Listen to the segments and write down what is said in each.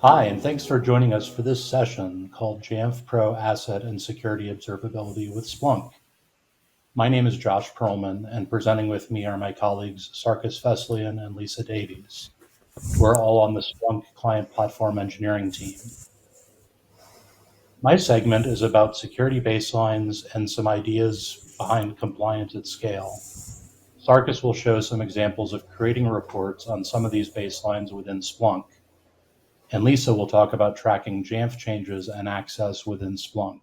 Hi, and thanks for joining us for this session called Jamf Pro Asset and Security Observability with Splunk. My name is Josh Perlman, and presenting with me are my colleagues Sarkis Veslian and Lisa Davies. We're all on the Splunk Client Platform Engineering team. My segment is about security baselines and some ideas behind compliance at scale. Sarkis will show some examples of creating reports on some of these baselines within Splunk. And Lisa will talk about tracking Jamf changes and access within Splunk.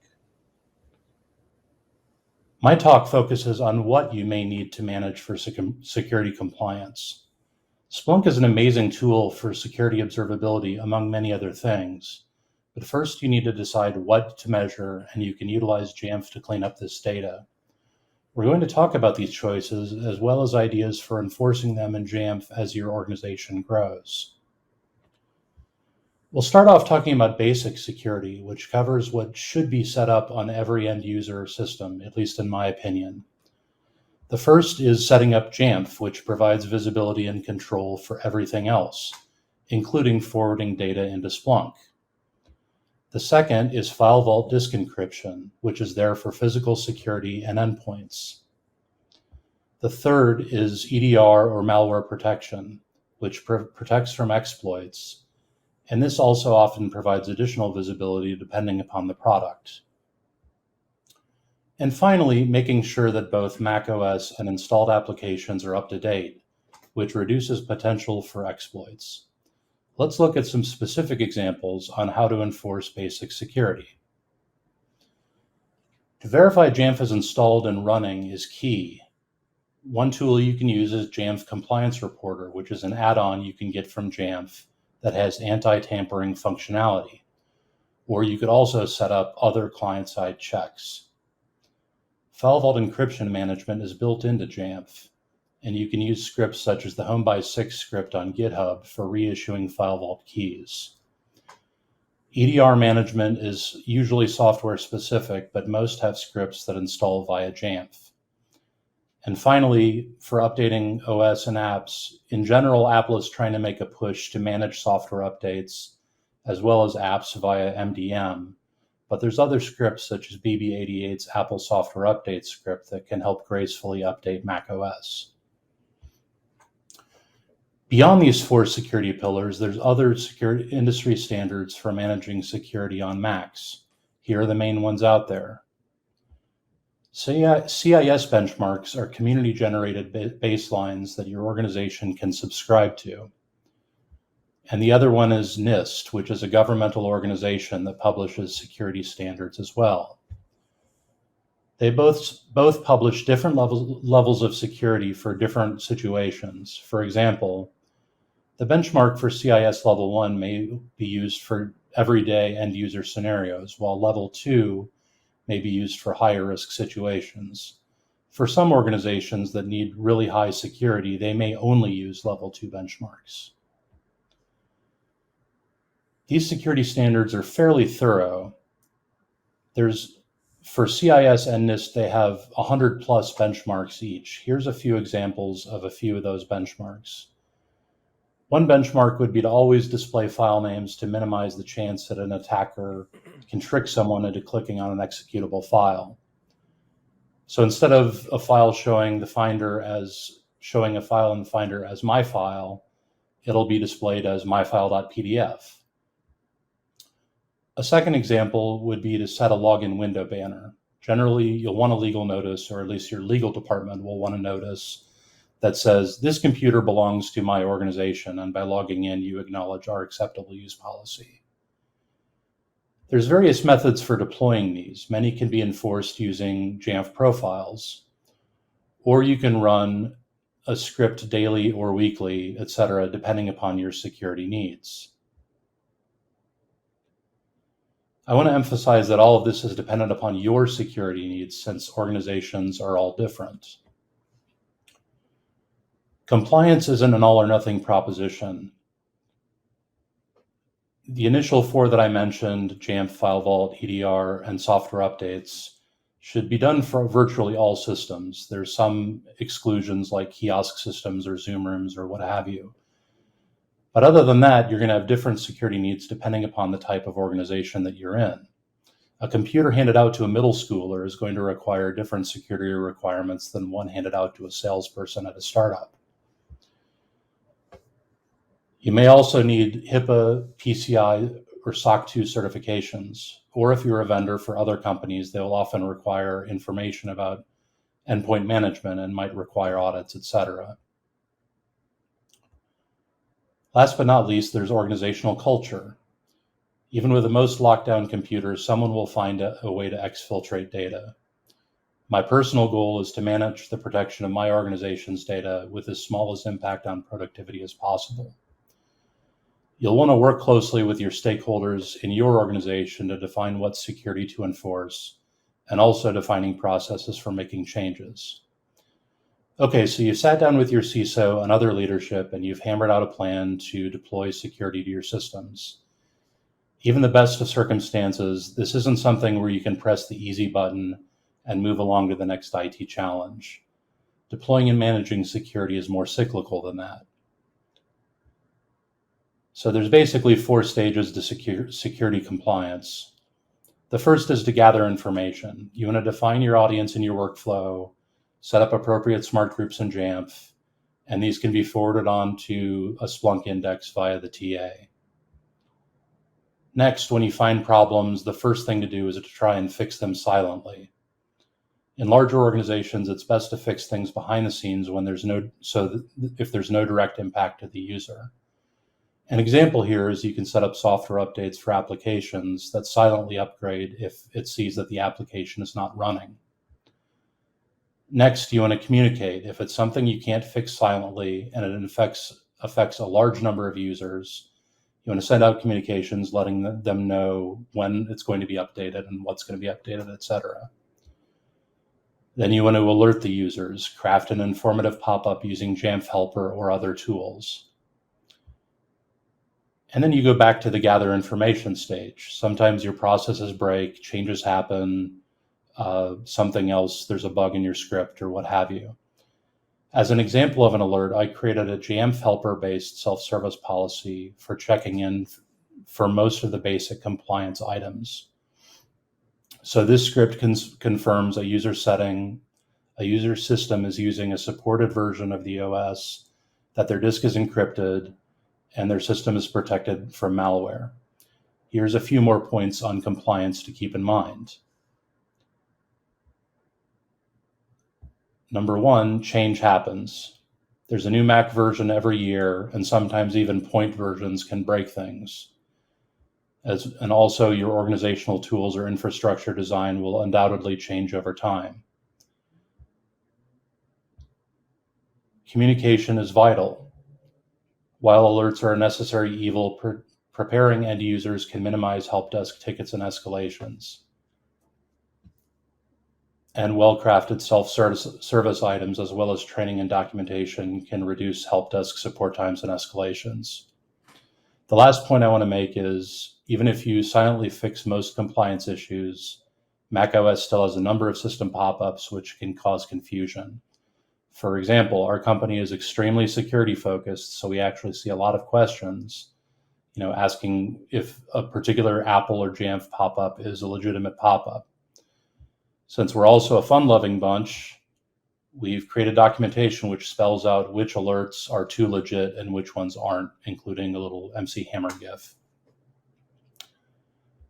My talk focuses on what you may need to manage for security compliance. Splunk is an amazing tool for security observability, among many other things. But first, you need to decide what to measure, and you can utilize Jamf to clean up this data. We're going to talk about these choices, as well as ideas for enforcing them in Jamf as your organization grows. We'll start off talking about basic security, which covers what should be set up on every end user system, at least in my opinion. The first is setting up Jamf, which provides visibility and control for everything else, including forwarding data into Splunk. The second is file vault disk encryption, which is there for physical security and endpoints. The third is EDR or malware protection, which protects from exploits. And this also often provides additional visibility depending upon the product. And finally, making sure that both macOS and installed applications are up to date, which reduces potential for exploits. Let's look at some specific examples on how to enforce basic security. To verify Jamf is installed and running is key. One tool you can use is Jamf Compliance Reporter, which is an add-on you can get from Jamf that has anti-tampering functionality, or you could also set up other client-side checks. File vault encryption management is built into Jamf, and you can use scripts such as the home/6 script on GitHub for reissuing file vault keys. EDR management is usually software specific, but most have scripts that install via Jamf. And finally, for updating OS and apps, in general, Apple is trying to make a push to manage software updates as well as apps via MDM. But there's other scripts such as BB88's Apple Software Update script that can help gracefully update macOS. Beyond these four security pillars, there's other security industry standards for managing security on Macs. Here are the main ones out there. CIS benchmarks are community-generated baselines that your organization can subscribe to. And the other one is NIST, which is a governmental organization that publishes security standards as well. They both publish different levels of security for different situations. For example, the benchmark for CIS level 1 may be used for everyday end user scenarios, while level 2 may be used for higher risk situations. For some organizations that need really high security, they may only use level 2 benchmarks. These security standards are fairly thorough. For CIS and NIST, they have 100 plus benchmarks each. Here's a few examples of a few of those benchmarks. One benchmark would be to always display file names to minimize the chance that an attacker can trick someone into clicking on an executable file. So instead of a file showing a file in the Finder as my file, it'll be displayed as myfile.pdf. A second example would be to set a login window banner. Generally, you'll want a legal notice, or at least your legal department will want a notice that says, this computer belongs to my organization, and by logging in, you acknowledge our acceptable use policy. There's various methods for deploying these. Many can be enforced using Jamf profiles, or you can run a script daily or weekly, etc., depending upon your security needs. I want to emphasize that all of this is dependent upon your security needs, since organizations are all different. Compliance isn't an all or nothing proposition. The initial four that I mentioned, Jamf, File Vault, EDR, and software updates, should be done for virtually all systems. There's some exclusions like kiosk systems or Zoom rooms or what have you. But other than that, you're going to have different security needs depending upon the type of organization that you're in. A computer handed out to a middle schooler is going to require different security requirements than one handed out to a salesperson at a startup. You may also need HIPAA, PCI, or SOC 2 certifications, or if you're a vendor for other companies, they will often require information about endpoint management and might require audits, etc. Last but not least, there's organizational culture. Even with the most lockdown computers, someone will find a way to exfiltrate data. My personal goal is to manage the protection of my organization's data with as small as impact on productivity as possible. You'll want to work closely with your stakeholders in your organization to define what security to enforce, and also defining processes for making changes. Okay, so you've sat down with your CISO and other leadership and you've hammered out a plan to deploy security to your systems. Even the best of circumstances, this isn't something where you can press the easy button and move along to the next IT challenge. Deploying and managing security is more cyclical than that. So there's basically 4 stages to security compliance. The first is to gather information. You want to define your audience in your workflow, set up appropriate smart groups in Jamf, and these can be forwarded on to a Splunk index via the TA. Next, when you find problems, the first thing to do is to try and fix them silently. In larger organizations, it's best to fix things behind the scenes when if there's no direct impact to the user. An example here is you can set up software updates for applications that silently upgrade if it sees that the application is not running. Next, you want to communicate. If it's something you can't fix silently and it affects a large number of users, you want to send out communications letting them know when it's going to be updated and what's going to be updated, etc. Then you want to alert the users, craft an informative pop-up using Jamf Helper or other tools. And then you go back to the gather information stage. Sometimes your processes break, changes happen, something else, there's a bug in your script or what have you. As an example of an alert, I created a Jamf Helper-based self-service policy for checking in for most of the basic compliance items. So this script confirms a user system is using a supported version of the OS, that their disk is encrypted, and their system is protected from malware. Here's a few more points on compliance to keep in mind. Number 1, change happens. There's a new Mac version every year, and sometimes even point versions can break things. And also your organizational tools or infrastructure design will undoubtedly change over time. Communication is vital. While alerts are a necessary evil, preparing end users can minimize help desk tickets and escalations. And well-crafted self-service items, as well as training and documentation, can reduce help desk support times and escalations. The last point I want to make is, even if you silently fix most compliance issues, macOS still has a number of system pop-ups which can cause confusion. For example, our company is extremely security focused, so we actually see a lot of questions, asking if a particular Apple or Jamf pop-up is a legitimate pop-up. Since we're also a fun-loving bunch, we've created documentation which spells out which alerts are too legit and which ones aren't, including a little MC Hammer GIF.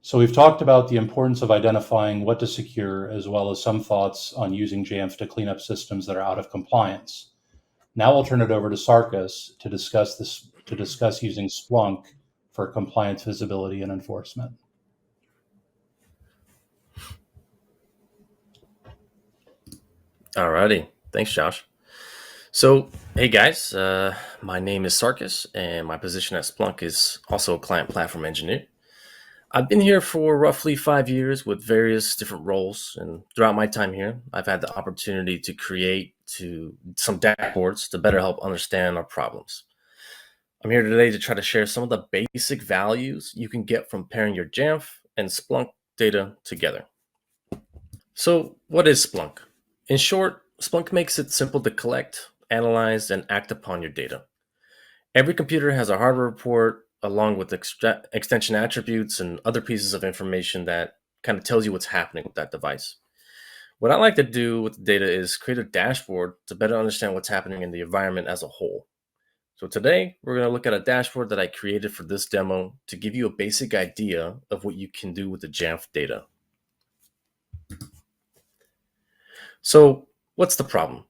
So we've talked about the importance of identifying what to secure, as well as some thoughts on using Jamf to clean up systems that are out of compliance. Now I'll turn it over to Sarkis to discuss using Splunk for compliance visibility and enforcement. Alrighty, thanks, Josh. So, hey guys, my name is Sarkis, and my position at Splunk is also a client platform engineer. I've been here for roughly 5 years with various different roles, and throughout my time here, I've had the opportunity to create some dashboards to better help understand our problems. I'm here today to try to share some of the basic values you can get from pairing your Jamf and Splunk data together. So, what is Splunk? In short, Splunk makes it simple to collect, analyze, and act upon your data. Every computer has a hardware report along with extension attributes and other pieces of information that kind of tells you what's happening with that device. What I like to do with the data is create a dashboard to better understand what's happening in the environment as a whole. So today we're going to look at a dashboard that I created for this demo to give you a basic idea of what you can do with the Jamf data. So what's the problem?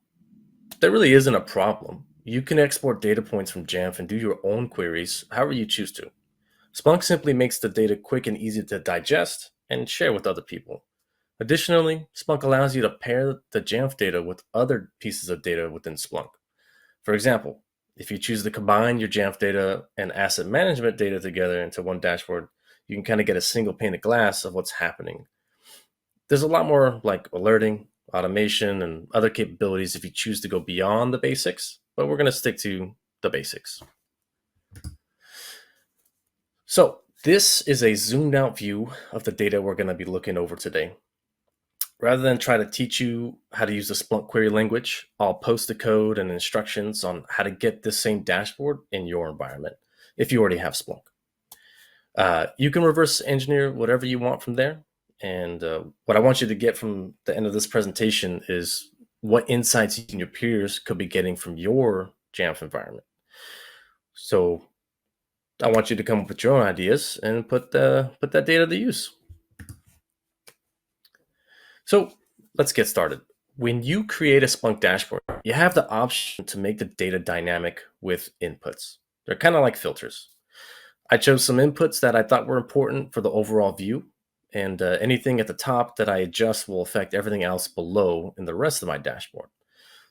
There really isn't a problem. You can export data points from Jamf and do your own queries however you choose to. Splunk simply makes the data quick and easy to digest and share with other people. Additionally, Splunk allows you to pair the Jamf data with other pieces of data within Splunk. For example, if you choose to combine your Jamf data and asset management data together into one dashboard, you can kind of get a single pane of glass of what's happening. There's a lot more like alerting, automation, and other capabilities if you choose to go beyond the basics, but we're going to stick to the basics. So this is a zoomed out view of the data we're going to be looking over today. Rather than try to teach you how to use the Splunk query language, I'll post the code and instructions on how to get this same dashboard in your environment if you already have Splunk. You can reverse engineer whatever you want from there. And what I want you to get from the end of this presentation is what insights you and your peers could be getting from your Jamf environment. So I want you to come up with your own ideas and put that data to use. So let's get started. When you create a Splunk dashboard, you have the option to make the data dynamic with inputs. They're kind of like filters. I chose some inputs that I thought were important for the overall view, and anything at the top that I adjust will affect everything else below in the rest of my dashboard.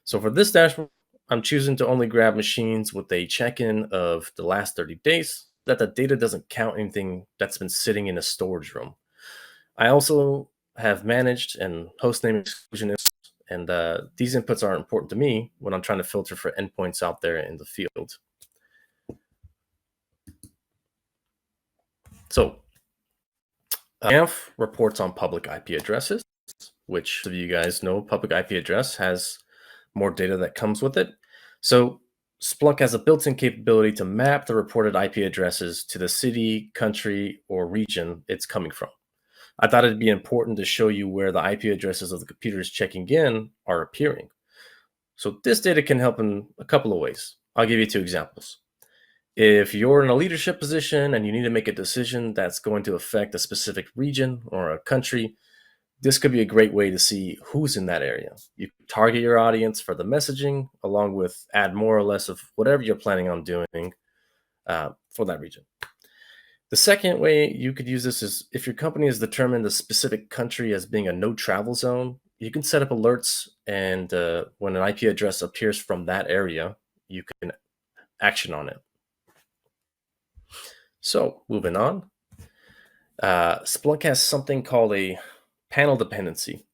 So for this dashboard, I'm choosing to only grab machines with a check-in of the last 30 days, that the data doesn't count anything that's been sitting in a storage room. I also have managed and hostname exclusion, and these inputs are important to me when I'm trying to filter for endpoints out there in the field. So Jamf reports on public IP addresses, which of you guys know public IP address has more data that comes with it. So Splunk has a built-in capability to map the reported IP addresses to the city, country, or region it's coming from. I thought it'd be important to show you where the IP addresses of the computers checking in are appearing. So this data can help in a couple of ways. I'll give you two examples. If you're in a leadership position and you need to make a decision that's going to affect a specific region or a country, this could be a great way to see who's in that area. You can target your audience for the messaging, along with add more or less of whatever you're planning on doing for that region. The second way you could use this is if your company has determined a specific country as being a no travel zone, you can set up alerts, and when an IP address appears from that area, you can action on it. So moving on, Splunk has something called a panel dependency.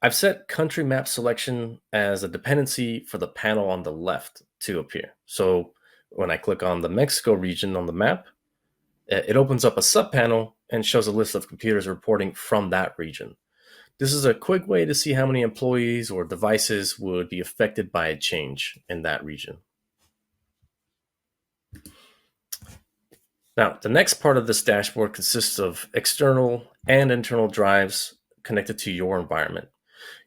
I've set country map selection as a dependency for the panel on the left to appear. So when I click on the Mexico region on the map, it opens up a subpanel and shows a list of computers reporting from that region. This is a quick way to see how many employees or devices would be affected by a change in that region. Now, the next part of this dashboard consists of external and internal drives connected to your environment.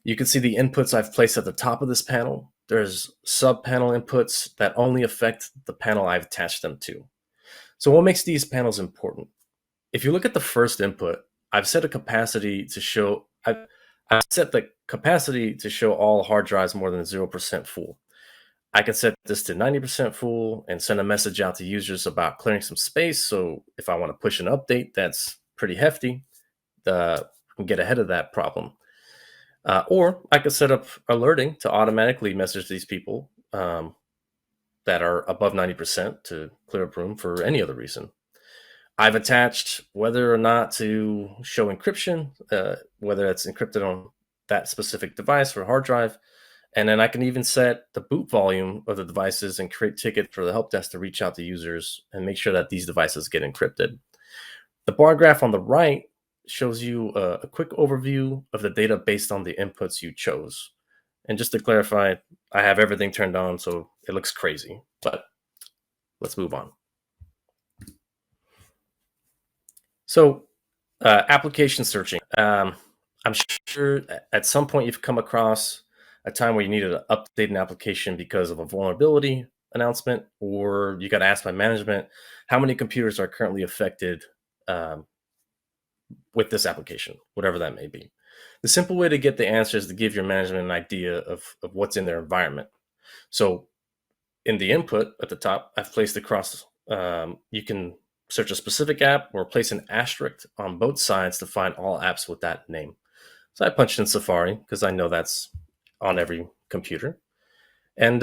You can see the inputs I've placed at the top of this panel. There's sub-panel inputs that only affect the panel I've attached them to. So what makes these panels important? If you look at the first input, I've set the capacity to show all hard drives more than 0% full. I can set this to 90% full and send a message out to users about clearing some space. So if I want to push an update that's pretty hefty, I can get ahead of that problem. Or I could set up alerting to automatically message these people that are above 90% to clear up room for any other reason. I've attached whether or not to show encryption, whether it's encrypted on that specific device or hard drive. And then I can even set the boot volume of the devices and create tickets for the help desk to reach out to users and make sure that these devices get encrypted. The bar graph on the right shows you a quick overview of the data based on the inputs you chose. And just to clarify, I have everything turned on, so it looks crazy, but let's move on. So application searching. I'm sure at some point you've come across a time where you needed to update an application because of a vulnerability announcement, or you got asked by management how many computers are currently affected with this application, whatever that may be. The simple way to get the answer is to give your management an idea of what's in their environment. So in the input at the top, I've placed across, you can search a specific app or place an asterisk on both sides to find all apps with that name. So I punched in Safari because I know that's on every computer. And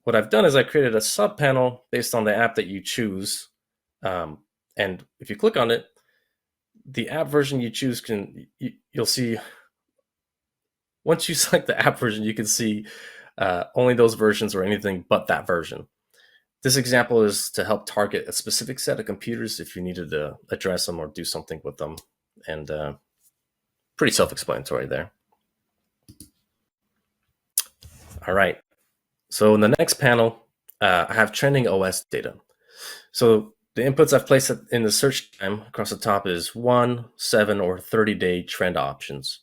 what I've done is I created a sub panel based on the app that you choose. And if you click on it, the app version you choose you'll see, once you select the app version, you can see only those versions or anything but that version. This example is to help target a specific set of computers if you needed to address them or do something with them. And pretty self-explanatory there. All right. So in the next panel, I have trending OS data. So the inputs I've placed in the search time across the top is 1, 7, or 30-day trend options.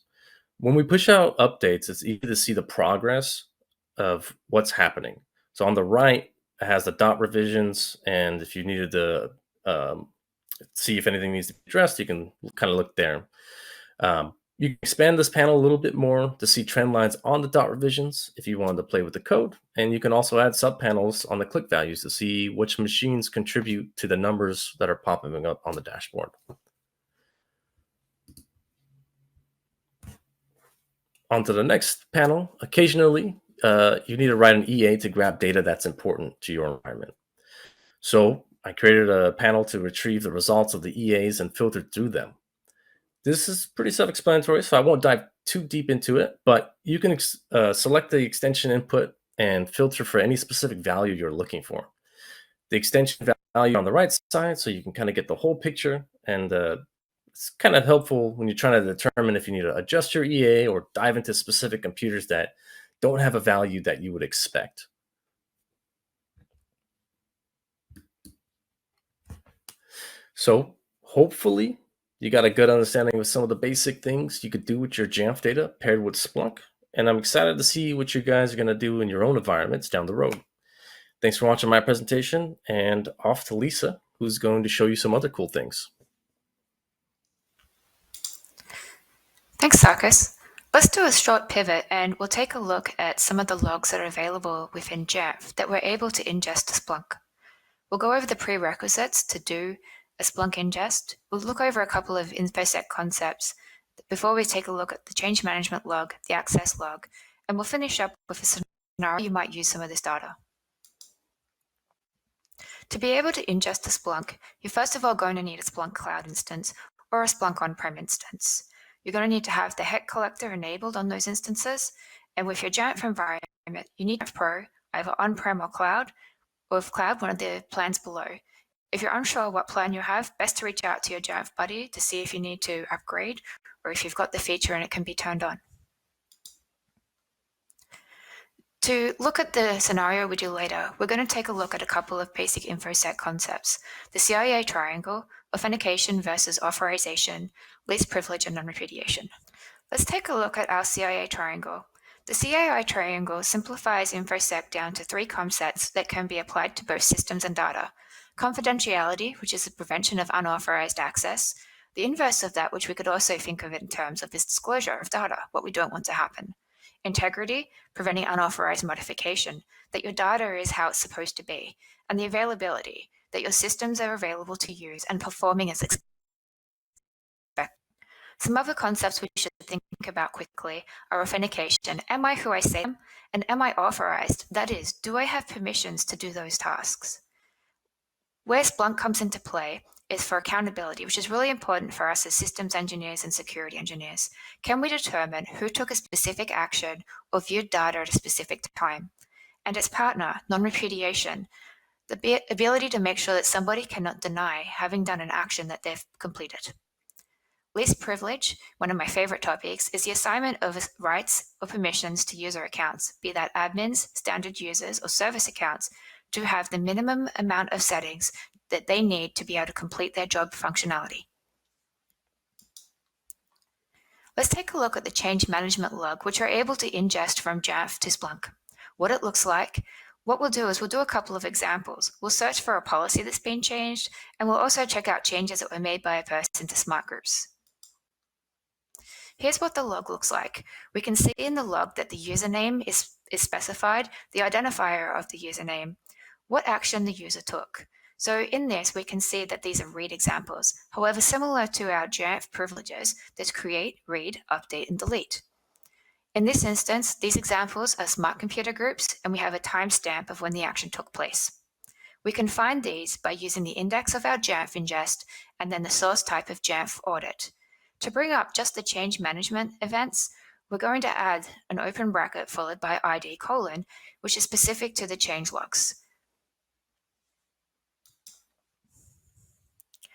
When we push out updates, it's easy to see the progress of what's happening. So on the right, it has the dot revisions, and if you needed to see if anything needs to be addressed, you can kind of look there. You can expand this panel a little bit more to see trend lines on the dot revisions if you wanted to play with the code. And you can also add subpanels on the click values to see which machines contribute to the numbers that are popping up on the dashboard. On to the next panel. Occasionally, you need to write an EA to grab data that's important to your environment. So I created a panel to retrieve the results of the EAs and filter through them. This is pretty self-explanatory, so I won't dive too deep into it, but you can select the extension input and filter for any specific value you're looking for. The extension value on the right side, so you can kind of get the whole picture, and it's kind of helpful when you're trying to determine if you need to adjust your EA or dive into specific computers that don't have a value that you would expect. So hopefully you got a good understanding of some of the basic things you could do with your Jamf data paired with Splunk. And I'm excited to see what you guys are going to do in your own environments down the road. Thanks for watching my presentation, and off to Lisa, who's going to show you some other cool things. Thanks, Sarkis. Let's do a short pivot and we'll take a look at some of the logs that are available within Jamf that we're able to ingest to Splunk. We'll go over the prerequisites to do a Splunk ingest. We'll look over a couple of InfoSec concepts before we take a look at the change management log, the access log, and we'll finish up with a scenario you might use some of this data. To be able to ingest to Splunk, you're first of all going to need a Splunk Cloud instance or a Splunk on-prem instance. You're going to need to have the hex collector enabled on those instances, and with your Jamf environment, you need Jamf Pro, either on-prem or cloud, or if cloud, one of the plans below. If you're unsure what plan you have, best to reach out to your Jamf buddy to see if you need to upgrade or if you've got the feature and it can be turned on. To look at the scenario we do later, we're going to take a look at a couple of basic InfoSec concepts: the CIA triangle, authentication versus authorization, least privilege, and non-repudiation. Let's take a look at our CIA triangle. The CIA triangle simplifies InfoSec down to 3 concepts that can be applied to both systems and data: confidentiality, which is the prevention of unauthorized access; the inverse of that, which we could also think of in terms of, is disclosure of data, what we don't want to happen; integrity, preventing unauthorized modification, that your data is how it's supposed to be; and the availability, that your systems are available to use and performing as expected. Some other concepts we should think about quickly are authentication. Am I who I say I am? And am I authorized? That is, do I have permissions to do those tasks? Where Splunk comes into play is for accountability, which is really important for us as systems engineers and security engineers. Can we determine who took a specific action or viewed data at a specific time? And as partner, non-repudiation, the ability to make sure that somebody cannot deny having done an action that they've completed. Least privilege, one of my favorite topics, is the assignment of rights or permissions to user accounts, be that admins, standard users, or service accounts, to have the minimum amount of settings that they need to be able to complete their job functionality. Let's take a look at the change management log, which we're able to ingest from Jamf to Splunk. What it looks like. What we'll do is we'll do a couple of examples. We'll search for a policy that's been changed, and we'll also check out changes that were made by a person to smart groups. Here's what the log looks like. We can see in the log that the username is specified, the identifier of the username, what action the user took. So in this, we can see that these are read examples. However, similar to our Jamf privileges, there's create, read, update, and delete. In this instance, these examples are smart computer groups, and we have a timestamp of when the action took place. We can find these by using the index of our Jamf ingest and then the source type of Jamf audit. To bring up just the change management events, we're going to add an open bracket followed by ID:, which is specific to the change logs.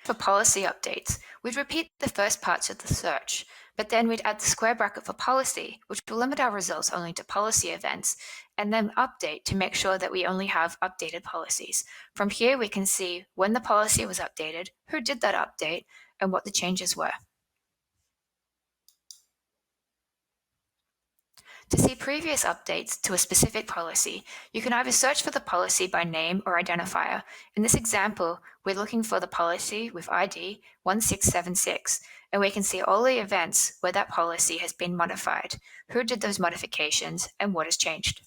For policy updates, we'd repeat the first parts of the search, but then we'd add the square bracket for policy, which will limit our results only to policy events, and then update to make sure that we only have updated policies. From here, we can see when the policy was updated, who did that update, and what the changes were. To see previous updates to a specific policy, you can either search for the policy by name or identifier. In this example, we're looking for the policy with ID 1676, and we can see all the events where that policy has been modified, who did those modifications, and what has changed.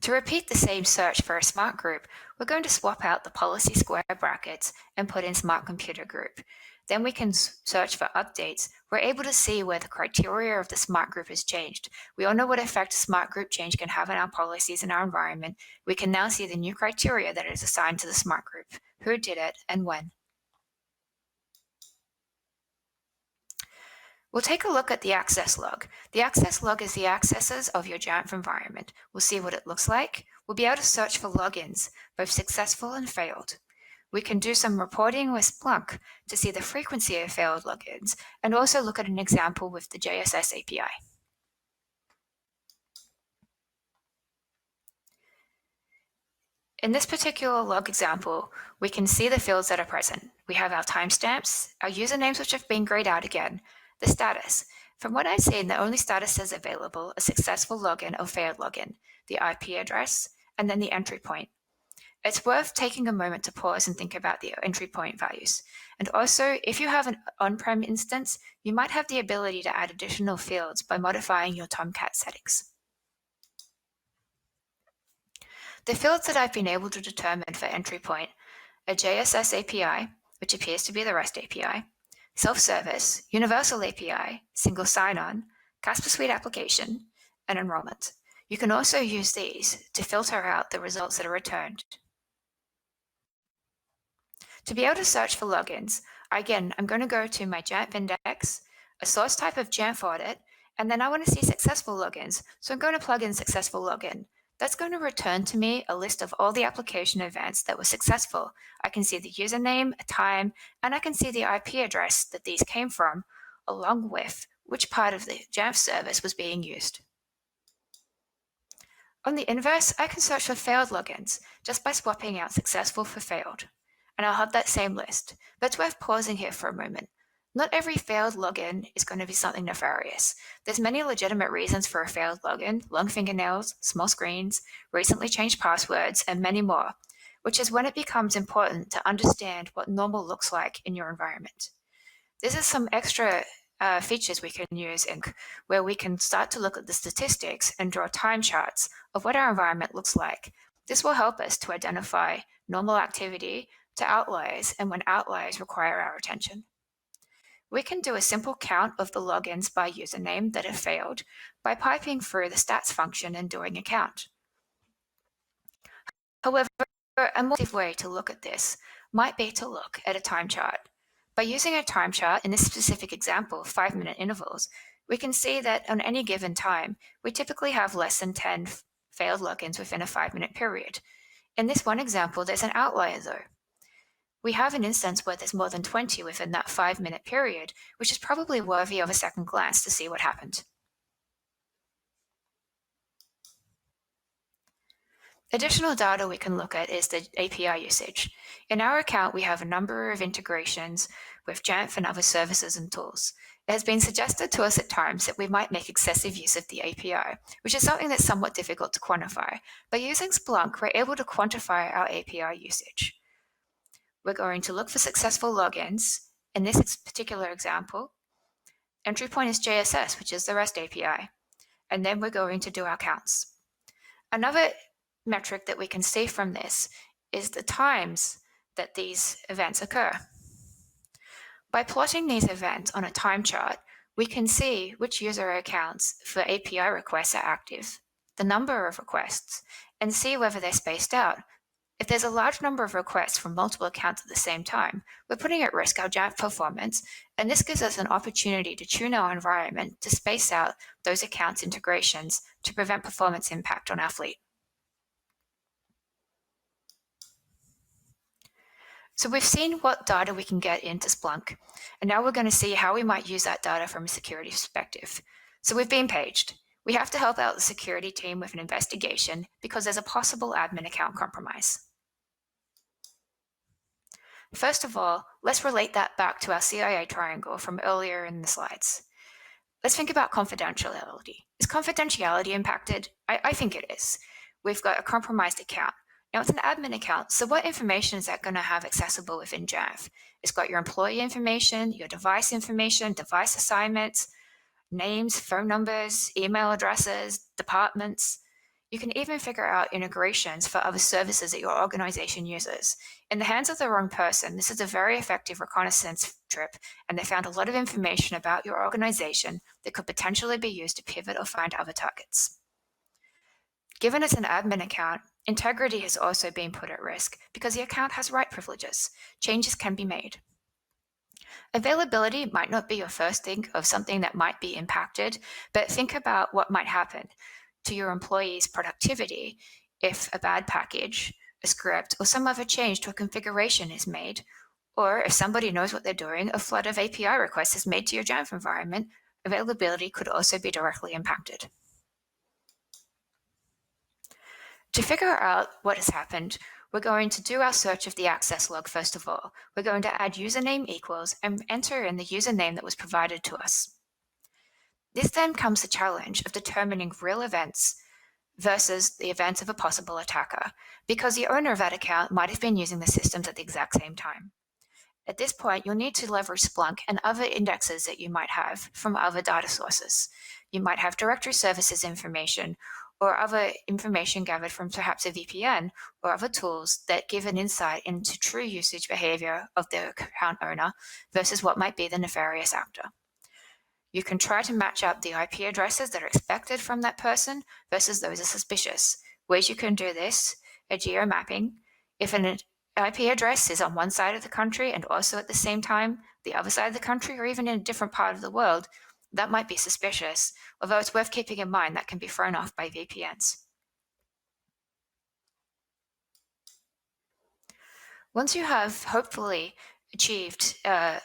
To repeat the same search for a smart group, we're going to swap out the policy square brackets and put in smart computer group. Then we can search for updates. We're able to see where the criteria of the smart group has changed. We all know what effect smart group change can have on our policies and our environment. We can now see the new criteria that is assigned to the smart group, who did it, and when. We'll take a look at the access log. The access log is the accesses of your Jamf environment. We'll see what it looks like. We'll be able to search for logins, both successful and failed. We can do some reporting with Splunk to see the frequency of failed logins, and also look at an example with the JSS API. In this particular log example, we can see the fields that are present. We have our timestamps, our usernames which have been grayed out again, the status. From what I've seen, the only statuses available are successful login or failed login, the IP address, and then the entry point. It's worth taking a moment to pause and think about the entry point values. And also, if you have an on-prem instance, you might have the ability to add additional fields by modifying your Tomcat settings. The fields that I've been able to determine for entry point are JSS API, which appears to be the REST API, self-service, universal API, single sign-on, Casper Suite application, and enrollment. You can also use these to filter out the results that are returned. To be able to search for logins, again, I'm going to go to my Jamf index, a source type of Jamf audit, and then I want to see successful logins. So I'm going to plug in successful login. That's going to return to me a list of all the application events that were successful. I can see the username, a time, and I can see the IP address that these came from, along with which part of the Jamf service was being used. On the inverse, I can search for failed logins just by swapping out successful for failed. And I'll have that same list. But it's worth pausing here for a moment. Not every failed login is going to be something nefarious. There's many legitimate reasons for a failed login: long fingernails, small screens, recently changed passwords, and many more, which is when it becomes important to understand what normal looks like in your environment. This is some extra features we can use where we can start to look at the statistics and draw time charts of what our environment looks like. This will help us to identify normal activity to outliers and when outliers require our attention. We can do a simple count of the logins by username that have failed by piping through the stats function and doing a count. However, a more effective way to look at this might be to look at a time chart. By using a time chart, in this specific example, 5-minute intervals, we can see that on any given time, we typically have less than 10 failed logins within a 5-minute period. In this one example, there's an outlier though. We have an instance where there's more than 20 within that 5-minute period, which is probably worthy of a second glance to see what happened. Additional data we can look at is the API usage. In our account, we have a number of integrations with Jamf and other services and tools. It has been suggested to us at times that we might make excessive use of the API, which is something that's somewhat difficult to quantify. By using Splunk, we're able to quantify our API usage. We're going to look for successful logins. In this particular example, entry point is JSS, which is the REST API. And then we're going to do our counts. Another metric that we can see from this is the times that these events occur. By plotting these events on a time chart, we can see which user accounts for API requests are active, the number of requests, and see whether they're spaced out. If there's a large number of requests from multiple accounts at the same time, we're putting at risk our Jamf performance, and this gives us an opportunity to tune our environment to space out those accounts integrations to prevent performance impact on our fleet. So we've seen what data we can get into Splunk, and now we're going to see how we might use that data from a security perspective. So we've been paged. We have to help out the security team with an investigation because there's a possible admin account compromise. First of all, let's relate that back to our CIA triangle from earlier in the slides. Let's think about confidentiality. Is confidentiality impacted? I think it is. We've got a compromised account. Now it's an admin account, so what information is that going to have accessible within Jamf? It's got your employee information, your device information, device assignments, names, phone numbers, email addresses, departments. You can even figure out integrations for other services that your organization uses. In the hands of the wrong person, this is a very effective reconnaissance trip, and they found a lot of information about your organization that could potentially be used to pivot or find other targets. Given it's an admin account, integrity has also been put at risk because the account has write privileges. Changes can be made. Availability might not be your first think of something that might be impacted, but think about what might happen to your employees' productivity if a bad package, a script, or some other change to a configuration is made, or if somebody knows what they're doing, a flood of API requests is made to your Jamf environment, availability could also be directly impacted. To figure out what has happened, we're going to do our search of the access log first of all. We're going to add username equals and enter in the username that was provided to us. This then comes the challenge of determining real events versus the events of a possible attacker, because the owner of that account might have been using the systems at the exact same time. At this point, you'll need to leverage Splunk and other indexes that you might have from other data sources. You might have directory services information or other information gathered from perhaps a VPN or other tools that give an insight into true usage behavior of the account owner versus what might be the nefarious actor. You can try to match up the IP addresses that are expected from that person versus those are suspicious. Ways you can do this are geomapping. If an IP address is on one side of the country and also at the same time the other side of the country or even in a different part of the world, that might be suspicious, although it's worth keeping in mind that can be thrown off by VPNs. Once you have hopefully achieved the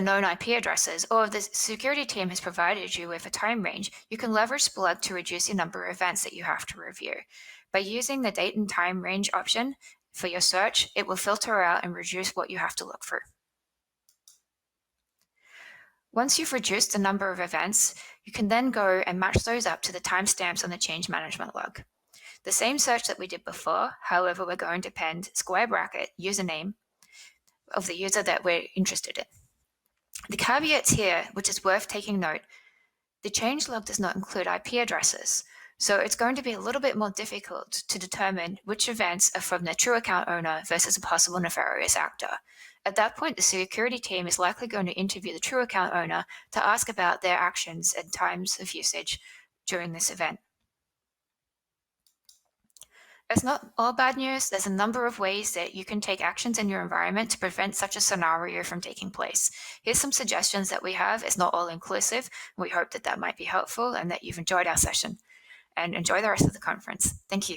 known IP addresses, or if the security team has provided you with a time range, you can leverage Splunk to reduce the number of events that you have to review. By using the date and time range option for your search, it will filter out and reduce what you have to look for. Once you've reduced the number of events, you can then go and match those up to the timestamps on the change management log. The same search that we did before, however, we're going to append square bracket username of the user that we're interested in. The caveats here, which is worth taking note, the change log does not include IP addresses, so it's going to be a little bit more difficult to determine which events are from the true account owner versus a possible nefarious actor. At that point, the security team is likely going to interview the true account owner to ask about their actions and times of usage during this event. It's not all bad news. There's a number of ways that you can take actions in your environment to prevent such a scenario from taking place. Here's some suggestions that we have. It's not all inclusive. We hope that that might be helpful and that you've enjoyed our session. And enjoy the rest of the conference. Thank you.